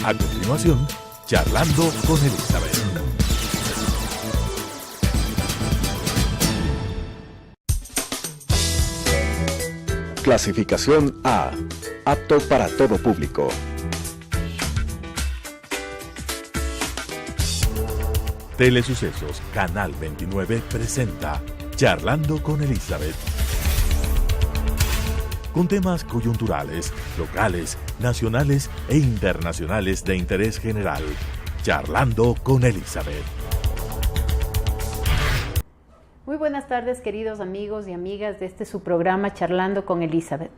A continuación, Charlando con Elizabeth. Clasificación A. Apto para todo público. Telesucesos Canal 29 presenta Charlando con Elizabeth. Con temas coyunturales, locales, nacionales e internacionales de interés general. Charlando con Elizabeth. Muy buenas tardes, queridos amigos y amigas de su programa Charlando con Elizabeth.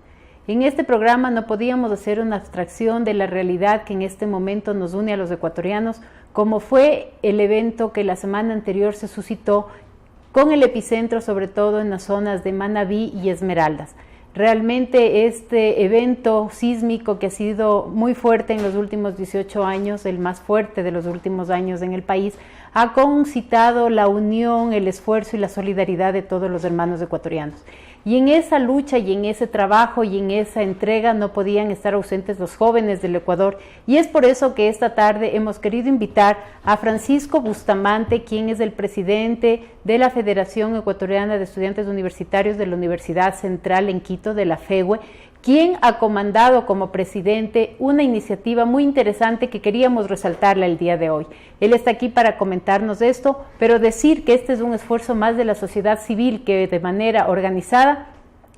En este programa no podíamos hacer una abstracción de la realidad que en este momento nos une a los ecuatorianos, como fue el evento que la semana anterior se suscitó con el epicentro sobre todo en las zonas de Manabí y Esmeraldas. Realmente este evento sísmico que ha sido muy fuerte en los últimos 18 años, el más fuerte de los últimos años en el país, ha concitado la unión, el esfuerzo y la solidaridad de todos los hermanos ecuatorianos. Y en esa lucha y en ese trabajo y en esa entrega no podían estar ausentes los jóvenes del Ecuador, y es por eso que esta tarde hemos querido invitar a Francisco Bustamante, quien es el presidente de la Federación Ecuatoriana de Estudiantes Universitarios de la Universidad Central en Quito, de la FEUE, quien ha comandado como presidente una iniciativa muy interesante que queríamos resaltarla el día de hoy. Él está aquí para comentarnos esto, pero decir que este es un esfuerzo más de la sociedad civil que de manera organizada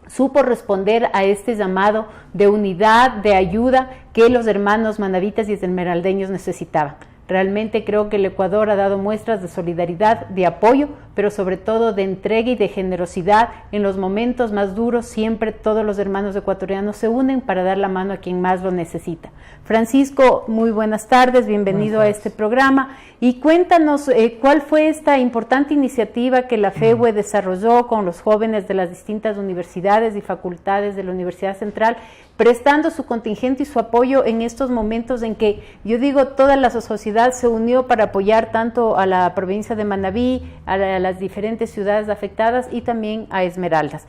supo responder a este llamado de unidad, de ayuda que los hermanos manavitas y esmeraldeños necesitaban. Realmente creo que el Ecuador ha dado muestras de solidaridad, de apoyo, pero sobre todo de entrega y de generosidad. En los momentos más duros siempre todos los hermanos ecuatorianos se unen para dar la mano a quien más lo necesita. Francisco, muy buenas tardes, bienvenido a este programa y cuéntanos cuál fue esta importante iniciativa que la FEUE desarrolló con los jóvenes de las distintas universidades y facultades de la Universidad Central, prestando su contingente y su apoyo en estos momentos en que, yo digo, toda la sociedad se unió para apoyar tanto a la provincia de Manabí, a las diferentes ciudades afectadas y también a Esmeraldas.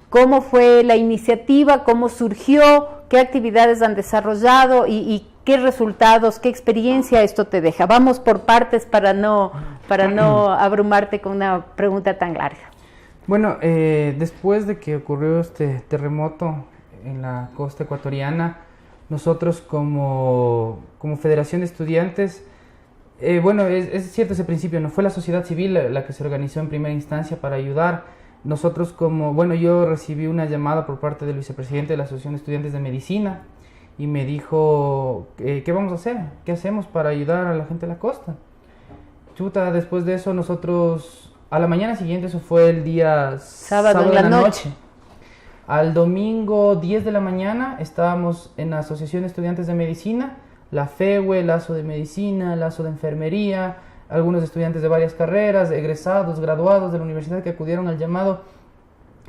¿Cómo fue la iniciativa? ¿Cómo surgió? ¿Qué actividades han desarrollado? ¿Y qué resultados, qué experiencia esto te deja? Vamos por partes para no abrumarte con una pregunta tan larga. Bueno, después de que ocurrió este terremoto en la costa ecuatoriana, nosotros como Federación de Estudiantes, es cierto ese principio, no fue la sociedad civil la que se organizó en primera instancia para ayudar. Nosotros yo recibí una llamada por parte del vicepresidente de la Asociación de Estudiantes de Medicina y me dijo, ¿qué vamos a hacer? ¿Qué hacemos para ayudar a la gente de la costa? Después de eso nosotros, a la mañana siguiente, eso fue el día sábado en la noche. Al domingo 10 de la mañana estábamos en la Asociación de Estudiantes de Medicina, la FEUE, el ASO de Medicina, el ASO de Enfermería, algunos estudiantes de varias carreras, egresados, graduados de la universidad que acudieron al llamado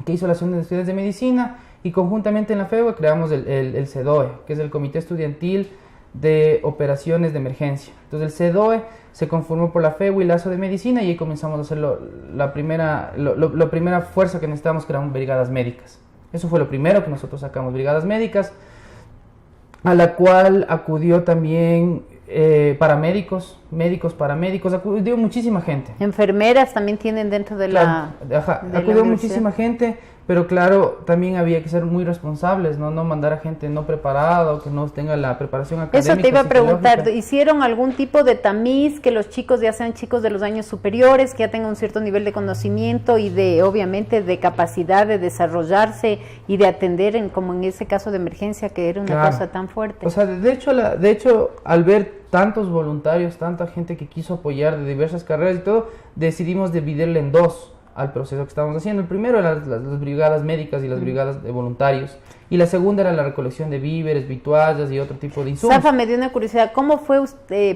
que hizo la Asociación de Estudiantes de Medicina, y conjuntamente en la FEUE creamos el CEDOE, que es el Comité Estudiantil de Operaciones de Emergencia. Entonces el CEDOE se conformó por la FEUE y el ASO de Medicina, y ahí comenzamos a hacer la primera fuerza que necesitábamos, que eran brigadas médicas. Eso fue lo primero que nosotros sacamos, brigadas médicas, a la cual acudió también paramédicos, paramédicos, acudió muchísima gente. Enfermeras también tienen dentro de acudió muchísima gente, pero claro, también había que ser muy responsables, no mandar a gente no preparada o que no tenga la preparación académica. Eso te iba a preguntar, ¿hicieron algún tipo de tamiz, que los chicos ya sean chicos de los años superiores, que ya tengan un cierto nivel de conocimiento y obviamente de capacidad de desarrollarse y de atender como en ese caso de emergencia que era una cosa tan fuerte? O sea, de hecho, al ver tantos voluntarios, tanta gente que quiso apoyar de diversas carreras y todo, decidimos dividirle en dos al proceso que estábamos haciendo. El primero eran las brigadas médicas y las brigadas de voluntarios, y la segunda era la recolección de víveres, vituallas y otro tipo de insumos. Safa, me dio una curiosidad, ¿cómo fue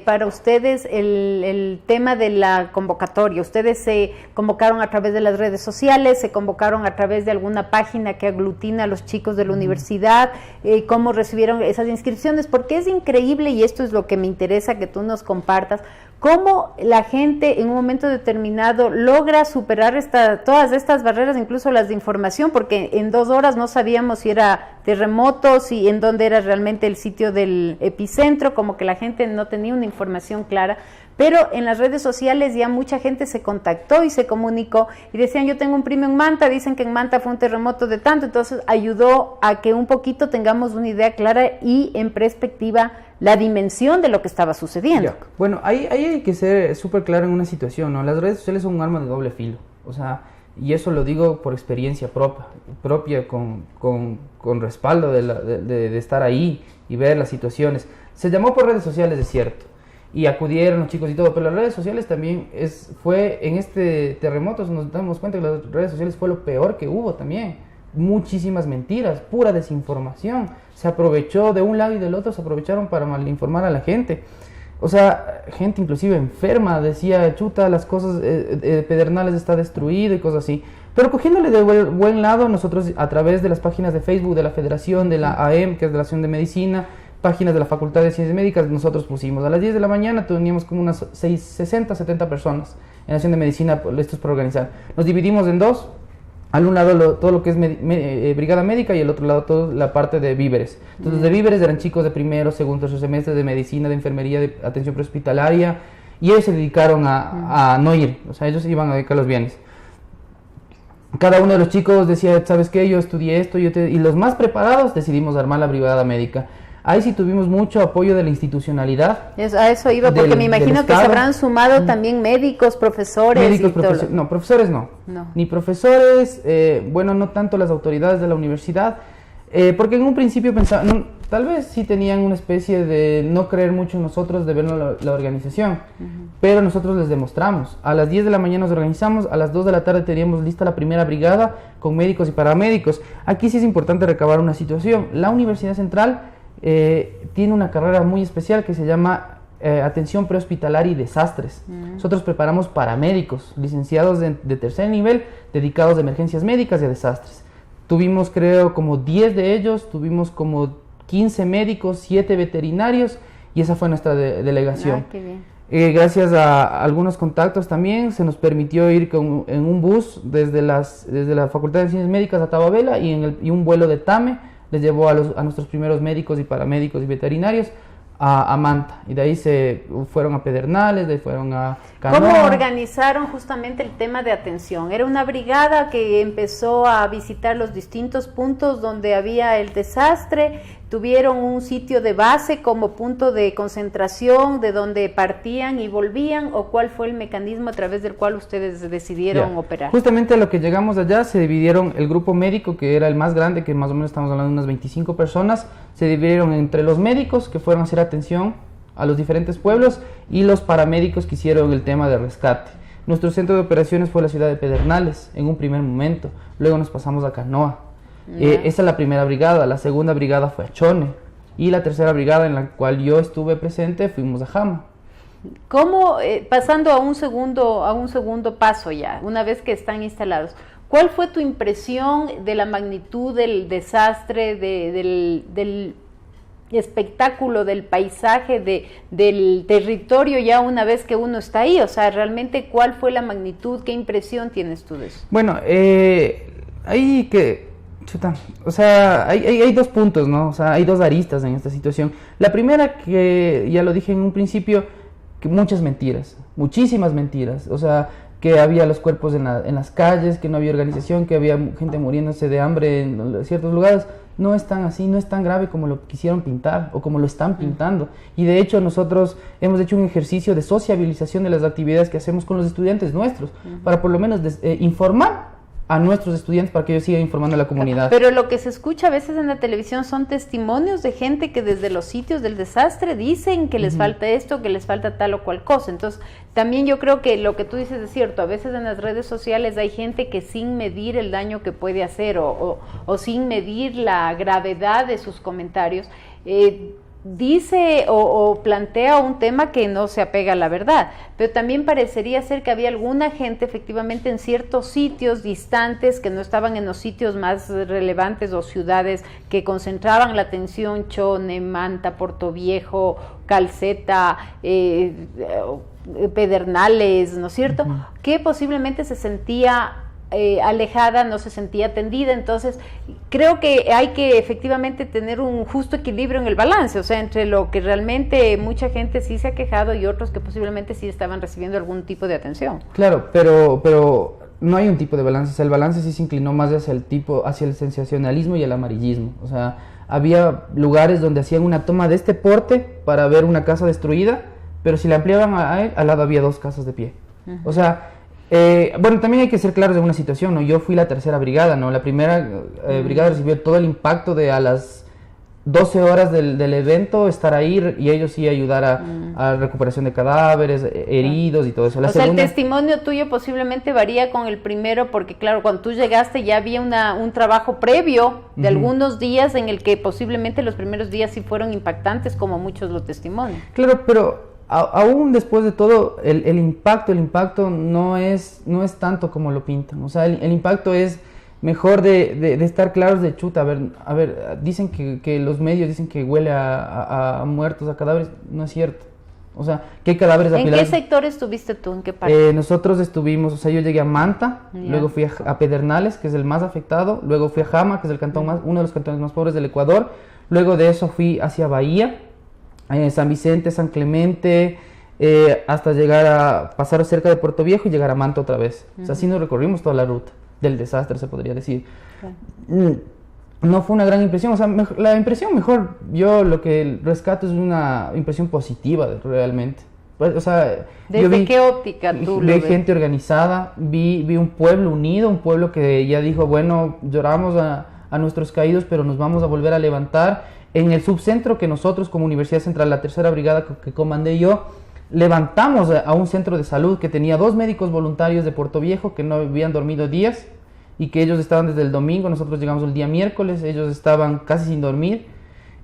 para ustedes el tema de la convocatoria? ¿Ustedes se convocaron a través de las redes sociales? ¿Se convocaron a través de alguna página que aglutina a los chicos de la universidad? ¿Cómo recibieron esas inscripciones? Porque es increíble, y esto es lo que me interesa que tú nos compartas, cómo la gente en un momento determinado logra superar todas estas barreras, incluso las de información, porque en 2 horas no sabíamos si terremotos y en dónde era realmente el sitio del epicentro, como que la gente no tenía una información clara. Pero en las redes sociales ya mucha gente se contactó y se comunicó y decían, yo tengo un primo en Manta, dicen que en Manta fue un terremoto de tanto, entonces ayudó a que un poquito tengamos una idea clara y en perspectiva la dimensión de lo que estaba sucediendo. Ya. Bueno, ahí hay que ser súper claro en una situación, ¿no? Las redes sociales son un arma de doble filo, o sea, y eso lo digo por experiencia propia con respaldo de estar ahí y ver las situaciones. Se llamó por redes sociales, es cierto, y acudieron los chicos y todo, pero las redes sociales también fue en este terremoto, nos damos cuenta que las redes sociales fue lo peor que hubo también, muchísimas mentiras, pura desinformación, se aprovechó de un lado y del otro, se aprovecharon para malinformar a la gente, o sea, gente inclusive enferma, decía, chuta, las cosas, Pedernales está destruido y cosas así, pero cogiéndole de buen lado, nosotros a través de las páginas de Facebook de la Federación, de la AEM, que es de la Asociación de Medicina, páginas de la Facultad de Ciencias Médicas, nosotros pusimos a las 10 de la mañana, teníamos como unas 60, 70 personas en la Asociación de Medicina, listos para organizar. Nos dividimos en dos, al un lado todo lo que es brigada médica y al otro lado toda la parte de víveres. Entonces de víveres eran chicos de primero, segundo, tercer semestre, de medicina, de enfermería, de atención prehospitalaria, y ellos se dedicaron a no ir, o sea, ellos iban a dedicar los bienes. Cada uno de los chicos decía, ¿sabes qué? Yo estudié esto, y los más preparados decidimos armar la brigada médica. Ahí sí tuvimos mucho apoyo de la institucionalidad. A eso iba, porque me imagino que se habrán sumado también médicos, profesores. No, profesores no. Ni profesores, bueno, no tanto las autoridades de la universidad, porque en un principio pensaban, tal vez sí tenían una especie de no creer mucho en nosotros, de ver la organización, pero nosotros les demostramos. A las 10 de la mañana nos organizamos, a las 2 de la tarde teníamos lista la primera brigada con médicos y paramédicos. Aquí sí es importante recabar una situación. La Universidad Central tiene una carrera muy especial que se llama atención prehospitalaria y desastres. Nosotros preparamos paramédicos, licenciados de tercer nivel, dedicados a emergencias médicas y a desastres. Tuvimos, creo, como 10 de ellos, tuvimos como 15 médicos, 7 veterinarios, y esa fue nuestra delegación. Qué bien. Gracias a algunos contactos también se nos permitió ir en un bus desde la Facultad de Ciencias Médicas a Tababela y un vuelo de TAME les llevó a nuestros primeros médicos y paramédicos y veterinarios a Manta, y de ahí se fueron a Pedernales, de ahí fueron a Canoa. ¿Cómo organizaron justamente el tema de atención? Era una brigada que empezó a visitar los distintos puntos donde había el desastre, tuvieron un sitio de base como punto de concentración de donde partían y volvían, ¿o cuál fue el mecanismo a través del cual ustedes decidieron operar? Justamente a lo que llegamos allá se dividieron el grupo médico, que era el más grande, que más o menos estamos hablando de unas 25 personas, se dividieron entre los médicos que fueron a hacer atención a los diferentes pueblos y los paramédicos que hicieron el tema de rescate. Nuestro centro de operaciones fue la ciudad de Pedernales en un primer momento, luego nos pasamos a Canoa. Esa es la primera brigada, la segunda brigada fue a Chone y la tercera brigada en la cual yo estuve presente fuimos a Jama. ¿Cómo, pasando a un segundo paso ya, una vez que están instalados, cuál fue tu impresión de la magnitud del desastre, del espectáculo, del paisaje, del territorio ya una vez que uno está ahí? O sea, realmente, ¿cuál fue la magnitud? ¿Qué impresión tienes tú de eso? Bueno, o sea, hay dos puntos, ¿no? O sea, hay dos aristas en esta situación. La primera, que ya lo dije en un principio, que muchas mentiras, muchísimas mentiras. O sea, que había los cuerpos en las calles, que no había organización, que había gente muriéndose de hambre en ciertos lugares. No es tan así, no es tan grave como lo quisieron pintar o como lo están pintando. Y de hecho nosotros hemos hecho un ejercicio de sociabilización de las actividades que hacemos con los estudiantes nuestros, para por lo menos informar a nuestros estudiantes para que ellos sigan informando a la comunidad. Pero lo que se escucha a veces en la televisión son testimonios de gente que desde los sitios del desastre dicen que les falta esto, que les falta tal o cual cosa. Entonces, también yo creo que lo que tú dices es cierto. A veces en las redes sociales hay gente que sin medir el daño que puede hacer o sin medir la gravedad de sus comentarios, dice o plantea un tema que no se apega a la verdad, pero también parecería ser que había alguna gente efectivamente en ciertos sitios distantes que no estaban en los sitios más relevantes o ciudades que concentraban la atención: Chone, Manta, Portoviejo, Calceta, Pedernales, ¿no es cierto? Que posiblemente se sentía alejada, no se sentía atendida. Entonces creo que hay que efectivamente tener un justo equilibrio en el balance, o sea, entre lo que realmente mucha gente sí se ha quejado y otros que posiblemente sí estaban recibiendo algún tipo de atención. Claro, pero no hay un tipo de balance, o sea, el balance sí se inclinó más hacia el sensacionalismo y el amarillismo. O sea, había lugares donde hacían una toma de este porte para ver una casa destruida, pero si la ampliaban a él, al lado había 2 casas de pie. O sea, bueno, también hay que ser claros de una situación, ¿no? Yo fui la tercera brigada, ¿no? La primera brigada recibió todo el impacto de a las 12 horas del evento estar ahí y ellos sí ayudar a recuperación de cadáveres, heridos y todo eso. O sea, el testimonio tuyo posiblemente varía con el primero porque, claro, cuando tú llegaste ya había un trabajo previo de algunos días en el que posiblemente los primeros días sí fueron impactantes como muchos los testimonios. Claro, pero aún después de todo, el impacto no es tanto como lo pintan. O sea, el impacto es mejor de estar claros de chuta. A ver, dicen que los medios dicen que huele a muertos, a cadáveres. No es cierto. O sea, que hay cadáveres apilados. ¿En qué sector estuviste tú? ¿En qué parte? Nosotros estuvimos, o sea, yo llegué a Manta, luego fui a Pedernales, que es el más afectado, luego fui a Jama, que es el cantón uno de los cantones más pobres del Ecuador, luego de eso fui hacia Bahía, San Vicente, San Clemente, hasta llegar a pasar cerca de Puerto Viejo y llegar a Manta otra vez. O sea, así nos recorrimos toda la ruta del desastre, se podría decir. No fue una gran impresión, o sea, la impresión mejor, yo lo que rescato es una impresión positiva realmente. O sea, ¿desde qué óptica tú lo ves? Vi gente organizada, vi un pueblo unido, un pueblo que ya dijo, bueno, lloramos a nuestros caídos, pero nos vamos a volver a levantar. En el subcentro que nosotros como Universidad Central, la tercera brigada que comandé yo, levantamos a un centro de salud que tenía 2 médicos voluntarios de Puerto Viejo que no habían dormido días y que ellos estaban desde el domingo, nosotros llegamos el día miércoles, ellos estaban casi sin dormir.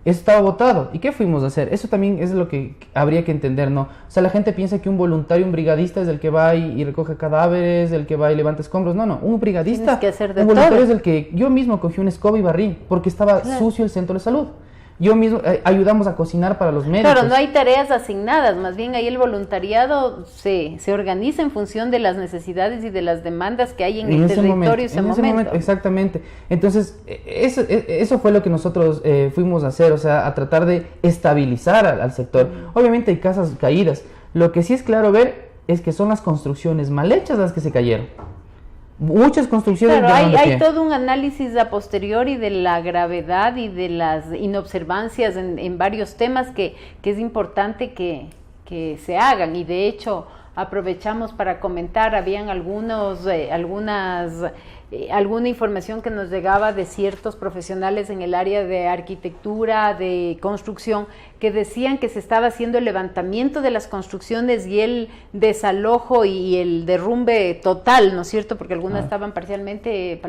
Eso estaba botado. ¿Y qué fuimos a hacer? Eso también es lo que habría que entender, ¿no? O sea, la gente piensa que un voluntario, un brigadista es el que va y recoge cadáveres, el que va y levanta escombros. No, un brigadista, un voluntario es el que yo mismo cogí una escoba y barrí porque estaba sucio el centro de salud. Yo mismo ayudamos a cocinar para los médicos. Claro, no hay tareas asignadas, más bien ahí el voluntariado se organiza en función de las necesidades y de las demandas que hay en el territorio ese momento. Exactamente. Entonces, eso fue lo que nosotros fuimos a hacer, o sea, a tratar de estabilizar al sector. Obviamente hay casas caídas. Lo que sí es claro ver es que son las construcciones mal hechas las que se cayeron. Muchas construcciones. Claro, hay todo un análisis a posteriori de la gravedad y de las inobservancias en varios temas que es importante que se hagan, y de hecho aprovechamos para comentar, habían alguna información que nos llegaba de ciertos profesionales en el área de arquitectura, de construcción, que decían que se estaba haciendo el levantamiento de las construcciones y el desalojo y el derrumbe total, ¿no es cierto? Porque algunas estaban parcialmente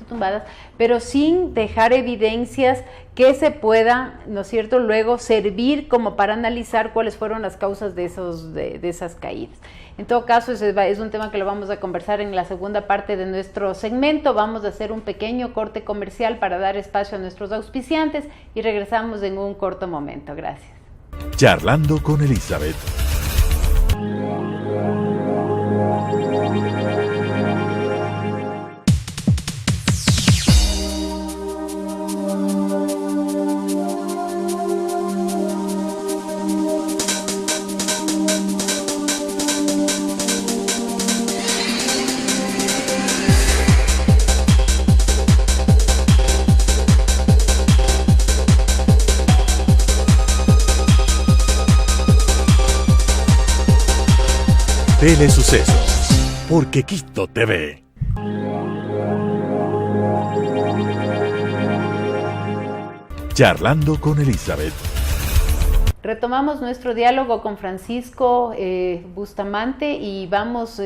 tumbadas, pero sin dejar evidencias que se puedan, ¿no es cierto?, luego servir como para analizar cuáles fueron las causas de esas caídas. En todo caso, es un tema que lo vamos a conversar en la segunda parte de nuestro segmento. Vamos a hacer un pequeño corte comercial para dar espacio a nuestros auspiciantes y regresamos en un corto momento. Gracias. Charlando con Elizabeth. Telesucesos, porque Quito TV. Charlando con Elizabeth. Retomamos nuestro diálogo con Francisco Bustamante y vamos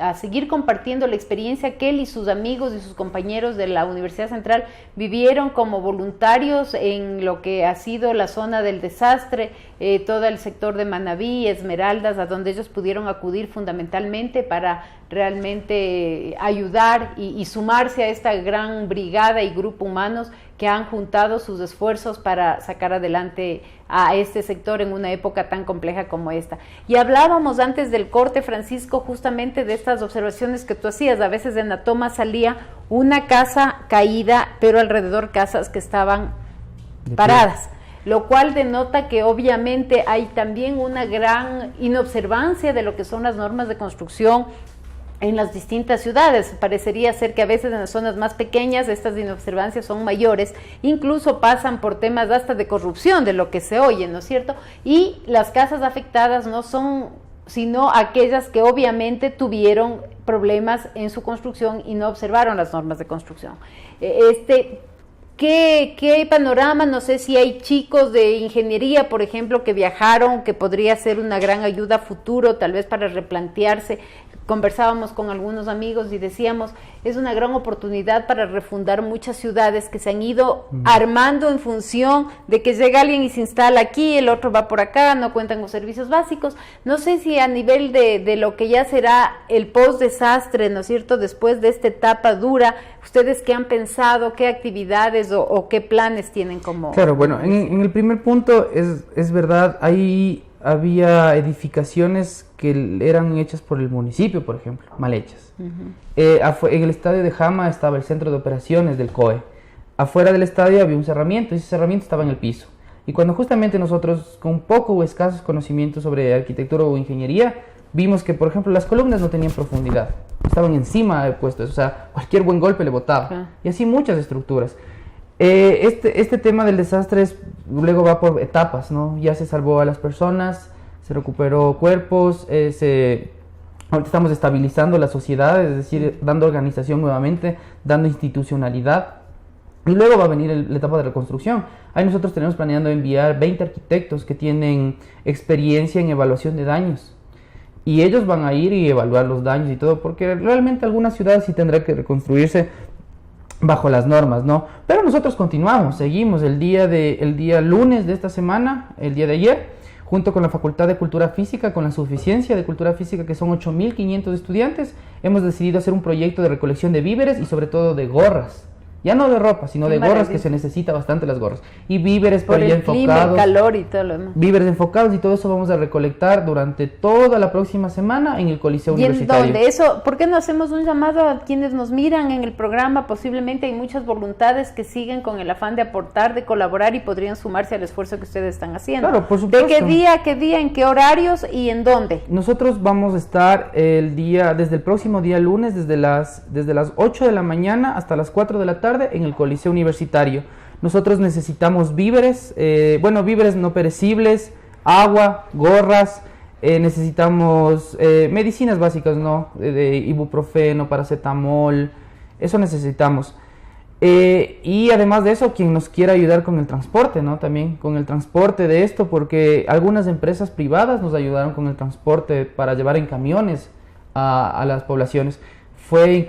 a seguir compartiendo la experiencia que él y sus amigos y sus compañeros de la Universidad Central vivieron como voluntarios en lo que ha sido la zona del desastre, todo el sector de Manabí, Esmeraldas, a donde ellos pudieron acudir fundamentalmente para realmente ayudar y sumarse a esta gran brigada y grupo humanos que han juntado sus esfuerzos para sacar adelante a este sector en una época tan compleja como esta. Y hablábamos antes del corte, Francisco, justamente de estas observaciones que tú hacías. A veces en la toma salía una casa caída, pero alrededor casas que estaban paradas, lo cual denota que obviamente hay también una gran inobservancia de lo que son las normas de construcción en las distintas ciudades. Parecería ser que a veces en las zonas más pequeñas estas inobservancias son mayores, incluso pasan por temas hasta de corrupción, de lo que se oye, ¿no es cierto? Y las casas afectadas no son sino aquellas que obviamente tuvieron problemas en su construcción y no observaron las normas de construcción. ¿Qué panorama? No sé si hay chicos de ingeniería, por ejemplo, que viajaron, que podría ser una gran ayuda a futuro, tal vez para replantearse. Conversábamos con algunos amigos y decíamos, es una gran oportunidad para refundar muchas ciudades que se han ido armando en función de que llega alguien y se instala aquí, el otro va por acá, no cuentan con servicios básicos. No sé si a nivel de lo que ya será el post-desastre, ¿no es cierto?, después de esta etapa dura, ¿ustedes qué han pensado, qué actividades o qué planes tienen como...? Claro, bueno, en el primer punto es verdad, había edificaciones que eran hechas por el municipio, por ejemplo, mal hechas. En el estadio de Jama estaba el centro de operaciones del COE. Afuera del estadio había un cerramiento, y ese cerramiento estaba en el piso. Y cuando justamente nosotros, con poco o escasos conocimientos sobre arquitectura o ingeniería, vimos que, por ejemplo, las columnas no tenían profundidad, estaban encima de puestos, o sea, cualquier buen golpe le botaba. Y así muchas estructuras. Este tema del desastre luego va por etapas, ¿no? Ya se salvó a las personas, se recuperó cuerpos, ahorita estamos estabilizando la sociedad, es decir, dando organización nuevamente, dando institucionalidad, y luego va a venir la etapa de reconstrucción. Ahí nosotros tenemos planeando enviar 20 arquitectos que tienen experiencia en evaluación de daños, y ellos van a ir y evaluar los daños y todo, porque realmente algunas ciudades sí tendrán que reconstruirse bajo las normas, ¿no? Pero nosotros continuamos, seguimos el día lunes de esta semana, el día de ayer, junto con la Facultad de Cultura Física, con la Suficiencia de Cultura Física, que son 8.500 estudiantes, hemos decidido hacer un proyecto de recolección de víveres y sobre todo de gorras. Ya no de ropa, sino de gorras, que se necesita bastante las gorras. Y víveres por el clima, el calor y todo lo demás. Víveres enfocados y todo eso vamos a recolectar durante toda la próxima semana en el Coliseo Universitario. ¿Y en dónde? Eso, ¿por qué no hacemos un llamado a quienes nos miran en el programa? Posiblemente hay muchas voluntades que siguen con el afán de aportar, de colaborar y podrían sumarse al esfuerzo que ustedes están haciendo. Claro, por supuesto. ¿De qué día, en qué horarios y en dónde? Nosotros vamos a estar desde el próximo día lunes, desde las 8 de la mañana hasta las 4 de la tarde en el Coliseo Universitario. Nosotros necesitamos víveres, víveres no perecibles, agua, gorras, necesitamos medicinas básicas, ¿no? De ibuprofeno, paracetamol, eso necesitamos. Y además de eso, quien nos quiera ayudar con el transporte, ¿no? También con el transporte de esto, porque algunas empresas privadas nos ayudaron con el transporte para llevar en camiones a las poblaciones.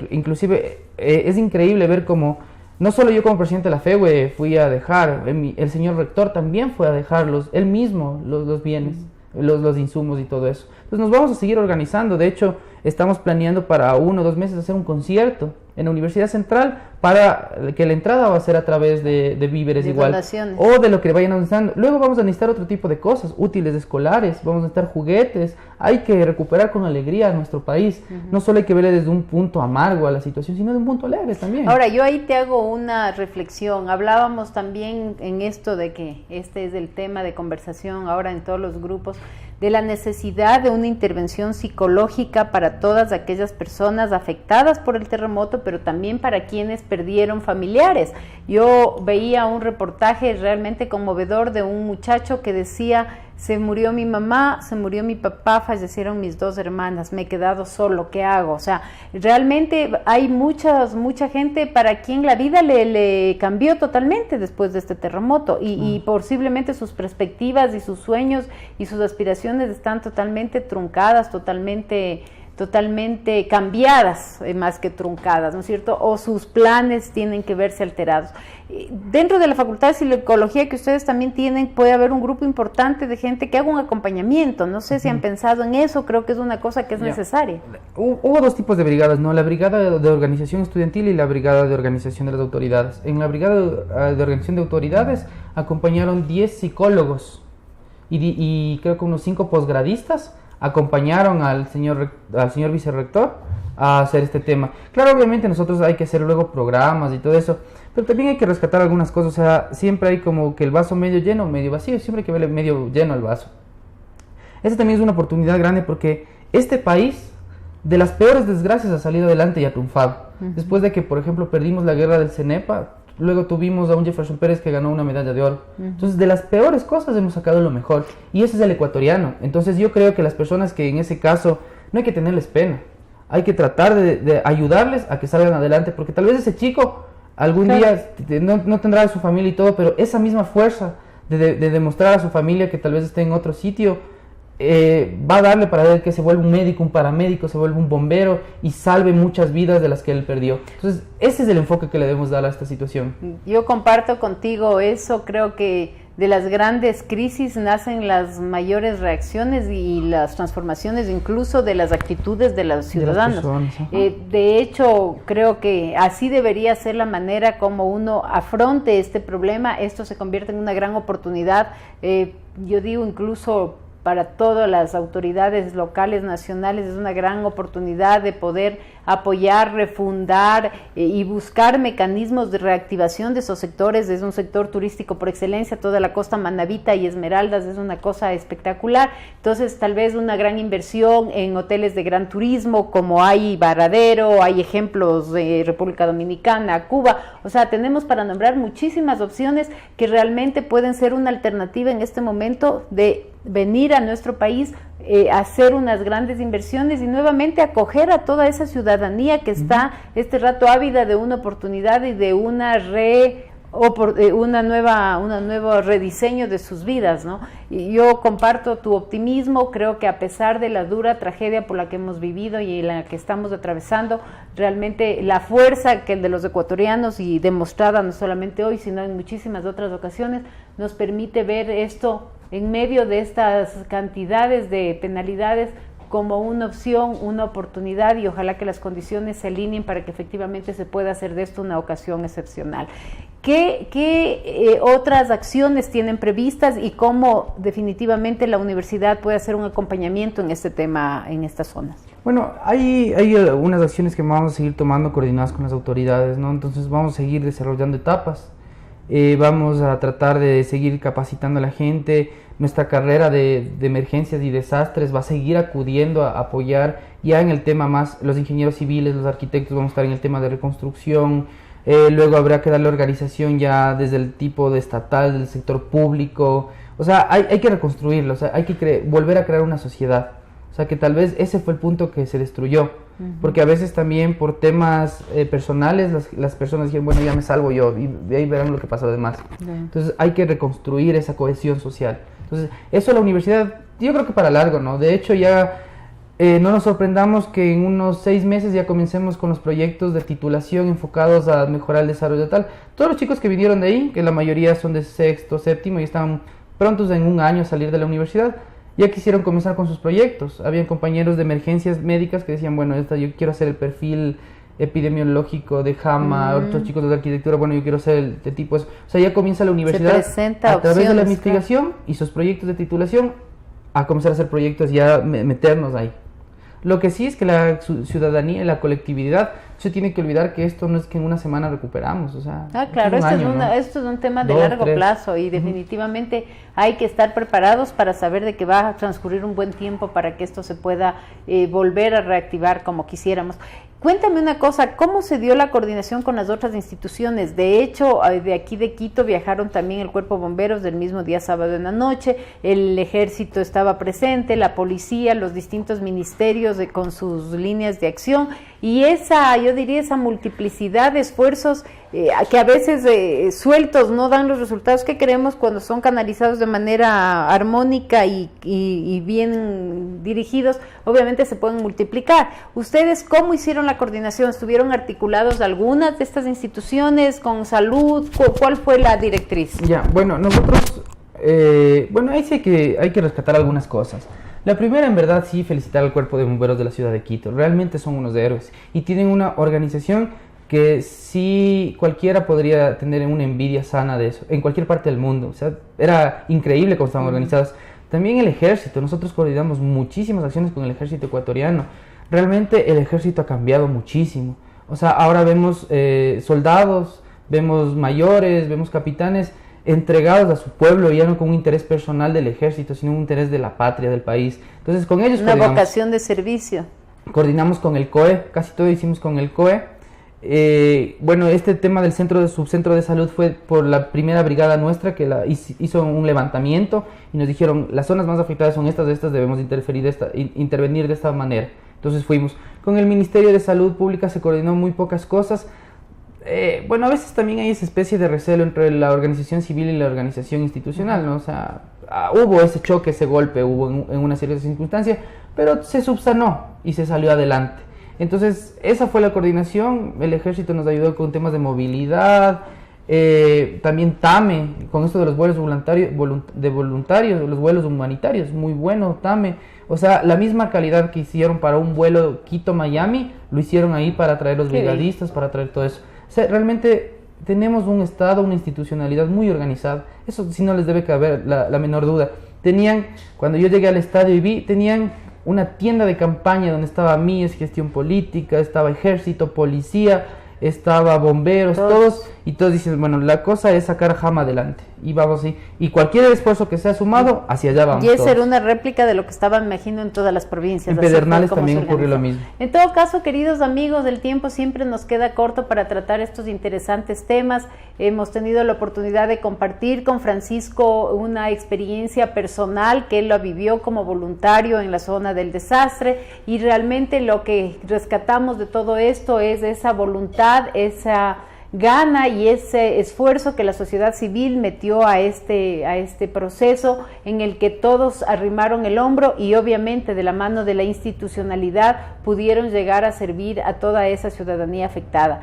Inclusive, es increíble ver cómo no solo yo como presidente de la FEWE fui a dejar, el señor rector también fue a dejarlos, él mismo, los bienes, los insumos y todo eso. Entonces nos vamos a seguir organizando. De hecho, estamos planeando para 1 o 2 meses hacer un concierto en la Universidad Central, para que la entrada va a ser a través de víveres de igual, donaciones, o de lo que vayan necesitando. Luego vamos a necesitar otro tipo de cosas, útiles escolares, vamos a necesitar juguetes. Hay que recuperar con alegría a nuestro país. No solo hay que verle desde un punto amargo a la situación, sino de un punto alegre también. Ahora, yo ahí te hago una reflexión. Hablábamos también en esto de que este es el tema de conversación ahora en todos los grupos, de la necesidad de una intervención psicológica para todas aquellas personas afectadas por el terremoto, pero también para quienes perdieron familiares. Yo veía un reportaje realmente conmovedor de un muchacho que decía: se murió mi mamá, se murió mi papá, fallecieron mis 2 hermanas, me he quedado solo, ¿qué hago? O sea, realmente hay mucha gente para quien la vida le cambió totalmente después de este terremoto y posiblemente sus perspectivas y sus sueños y sus aspiraciones están totalmente truncadas, totalmente totalmente cambiadas, más que truncadas, ¿no es cierto? O sus planes tienen que verse alterados. Dentro de la Facultad de Psicología que ustedes también tienen, puede haber un grupo importante de gente que haga un acompañamiento. No sé si han pensado en eso, creo que es una cosa que es necesaria. Hubo dos tipos de brigadas, ¿no? La brigada de organización estudiantil y la brigada de organización de las autoridades. En la brigada de organización de autoridades acompañaron 10 psicólogos y creo que unos 5 posgradistas acompañaron al señor vicerrector a hacer este tema. Claro, obviamente nosotros hay que hacer luego programas y todo eso, pero también hay que rescatar algunas cosas. O sea, siempre hay como que el vaso medio lleno o medio vacío, siempre hay que verle medio lleno al vaso. Esa también es una oportunidad grande porque este país, de las peores desgracias, ha salido adelante y ha triunfado. Después de que, por ejemplo, perdimos la guerra del Cenepa, luego tuvimos a un Jefferson Pérez que ganó una medalla de oro. Entonces, de las peores cosas hemos sacado lo mejor. Y ese es el ecuatoriano. Entonces, yo creo que las personas que en ese caso no hay que tenerles pena. Hay que tratar de ayudarles a que salgan adelante. Porque tal vez ese chico algún día no tendrá a su familia y todo, pero esa misma fuerza de demostrar a su familia que tal vez esté en otro sitio, va a darle para ver que se vuelva un médico, un paramédico, se vuelva un bombero y salve muchas vidas de las que él perdió. Entonces, ese es el enfoque que le debemos dar a esta situación. Yo comparto contigo eso, creo que de las grandes crisis nacen las mayores reacciones y las transformaciones incluso de las actitudes de los ciudadanos. De hecho, creo que así debería ser la manera como uno afronte este problema. Esto se convierte en una gran oportunidad, yo digo incluso para todas las autoridades locales, nacionales, es una gran oportunidad de poder apoyar, refundar y buscar mecanismos de reactivación de esos sectores. Es un sector turístico por excelencia, toda la costa Manabita y Esmeraldas es una cosa espectacular. Entonces, tal vez una gran inversión en hoteles de gran turismo, como hay Varadero, hay ejemplos de República Dominicana, Cuba. O sea, tenemos para nombrar muchísimas opciones que realmente pueden ser una alternativa en este momento de venir a nuestro país, hacer unas grandes inversiones y nuevamente acoger a toda esa ciudadanía que está este rato ávida de una oportunidad y de un nuevo rediseño de sus vidas, ¿no? Y yo comparto tu optimismo, creo que a pesar de la dura tragedia por la que hemos vivido y la que estamos atravesando, realmente la fuerza que el de los ecuatorianos y demostrada no solamente hoy, sino en muchísimas otras ocasiones, nos permite ver esto en medio de estas cantidades de penalidades como una opción, una oportunidad, y ojalá que las condiciones se alineen para que efectivamente se pueda hacer de esto una ocasión excepcional. ¿Qué otras acciones tienen previstas y cómo definitivamente la universidad puede hacer un acompañamiento en este tema, en estas zonas? Bueno, hay unas acciones que vamos a seguir tomando coordinadas con las autoridades, ¿no? Entonces vamos a seguir desarrollando etapas. Vamos a tratar de seguir capacitando a la gente. Nuestra carrera de emergencias y desastres va a seguir acudiendo a apoyar ya en el tema más, los ingenieros civiles, los arquitectos, vamos a estar en el tema de reconstrucción. Luego habrá que darle organización ya desde el tipo de estatal, del sector público. O sea, hay que reconstruirlo, o sea, hay que volver a crear una sociedad. O sea, que tal vez ese fue el punto que se destruyó. Porque a veces también por temas personales las personas dijeron, bueno, ya me salvo yo, y ahí verán lo que pasa además. Entonces hay que reconstruir esa cohesión social. Entonces eso la universidad, yo creo que para largo, ¿no? De hecho ya no nos sorprendamos que en unos 6 meses ya comencemos con los proyectos de titulación enfocados a mejorar el desarrollo tal. Todos los chicos que vinieron de ahí, que la mayoría son de 6º, 7º y están prontos en un año a salir de la universidad, ya quisieron comenzar con sus proyectos. Habían compañeros de emergencias médicas que decían, bueno, yo quiero hacer el perfil epidemiológico de JAMA, otros chicos de arquitectura, bueno, yo quiero hacer de tipo eso. O sea, ya comienza la universidad a través de la investigación y sus proyectos de titulación a comenzar a hacer proyectos, ya meternos ahí. Lo que sí es que la ciudadanía y la colectividad se tiene que olvidar que esto no es que en una semana recuperamos, o sea, claro, esto es un tema de largo plazo y definitivamente hay que estar preparados para saber de que va a transcurrir un buen tiempo para que esto se pueda volver a reactivar como quisiéramos. Cuéntame una cosa, ¿cómo se dio la coordinación con las otras instituciones? De hecho, de aquí de Quito viajaron también el Cuerpo de Bomberos del mismo día sábado en la noche, el Ejército estaba presente, la policía, los distintos ministerios con sus líneas de acción, y esa multiplicidad de esfuerzos que a veces sueltos no dan los resultados que queremos, cuando son canalizados de manera armónica y bien dirigidos, obviamente se pueden multiplicar. ¿Ustedes cómo hicieron la coordinación? ¿Estuvieron articulados algunas de estas instituciones con salud? ¿Cuál fue la directriz? Ya, bueno, nosotros, ahí sí hay que rescatar algunas cosas. La primera, en verdad, sí, felicitar al Cuerpo de Bomberos de la ciudad de Quito. Realmente son unos héroes y tienen una organización que sí cualquiera podría tener una envidia sana de eso, en cualquier parte del mundo. O sea, era increíble cómo estaban organizados. También el ejército, nosotros coordinamos muchísimas acciones con el ejército ecuatoriano. Realmente el ejército ha cambiado muchísimo. O sea, ahora vemos soldados, vemos mayores, vemos capitanes entregados a su pueblo, ya no con un interés personal del ejército, sino un interés de la patria, del país. Entonces con ellos una vocación de servicio. Coordinamos con el COE, casi todo hicimos con el COE. Este tema del subcentro de salud fue por la primera brigada nuestra que hizo un levantamiento y nos dijeron las zonas más afectadas son estas debemos intervenir de esta manera. Entonces fuimos. Con el Ministerio de Salud Pública se coordinó muy pocas cosas. A veces también hay esa especie de recelo entre la organización civil y la organización institucional, ¿no? O sea, hubo ese choque, ese golpe, hubo en una serie de circunstancias, pero se subsanó y se salió adelante. Entonces, esa fue la coordinación. El ejército nos ayudó con temas de movilidad, también TAME, con esto de los vuelos voluntarios, los vuelos humanitarios, muy bueno TAME. O sea, la misma calidad que hicieron para un vuelo Quito-Miami, lo hicieron ahí para traer los brigadistas, para traer todo eso. O sea, realmente tenemos un Estado, una institucionalidad muy organizada. Eso sí no les debe caber la menor duda. Cuando yo llegué al estadio y tenían una tienda de campaña donde estaba MIES, gestión política, estaba ejército, policía, estaba bomberos, todos dicen, bueno, la cosa es sacar Jama adelante, y vamos así, y cualquier esfuerzo que sea sumado, hacia allá vamos. Y esa era una réplica de lo que estaba, me imagino, en todas las provincias. En Pedernales también ocurrió lo mismo. En todo caso, queridos amigos, el tiempo siempre nos queda corto para tratar estos interesantes temas. Hemos tenido la oportunidad de compartir con Francisco una experiencia personal que él lo vivió como voluntario en la zona del desastre, y realmente lo que rescatamos de todo esto es esa voluntad, esa gana y ese esfuerzo que la sociedad civil metió a este proceso, en el que todos arrimaron el hombro y obviamente de la mano de la institucionalidad pudieron llegar a servir a toda esa ciudadanía afectada.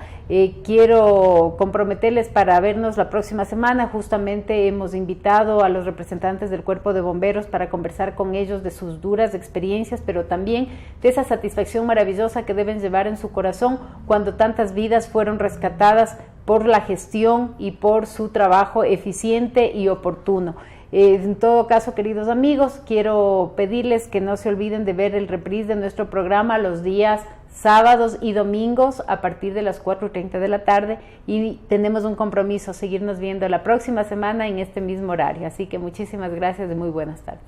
Quiero comprometerles para vernos la próxima semana. Justamente hemos invitado a los representantes del Cuerpo de Bomberos para conversar con ellos de sus duras experiencias, pero también de esa satisfacción maravillosa que deben llevar en su corazón cuando tantas vidas fueron rescatadas por la gestión y por su trabajo eficiente y oportuno. En todo caso, queridos amigos, quiero pedirles que no se olviden de ver el reprise de nuestro programa los días sábados y domingos a partir de las 4:30 de la tarde, y tenemos un compromiso, seguirnos viendo la próxima semana en este mismo horario. Así que muchísimas gracias y muy buenas tardes.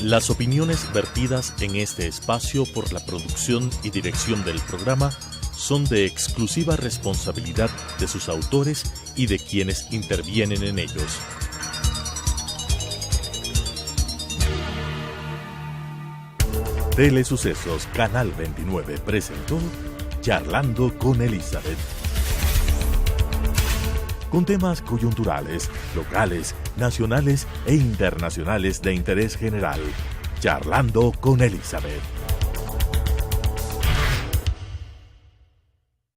Las opiniones vertidas en este espacio por la producción y dirección del programa son de exclusiva responsabilidad de sus autores y de quienes intervienen en ellos. Telesucesos Canal 29 presentó Charlando con Elizabeth. Con temas coyunturales, locales, nacionales e internacionales de interés general. Charlando con Elizabeth.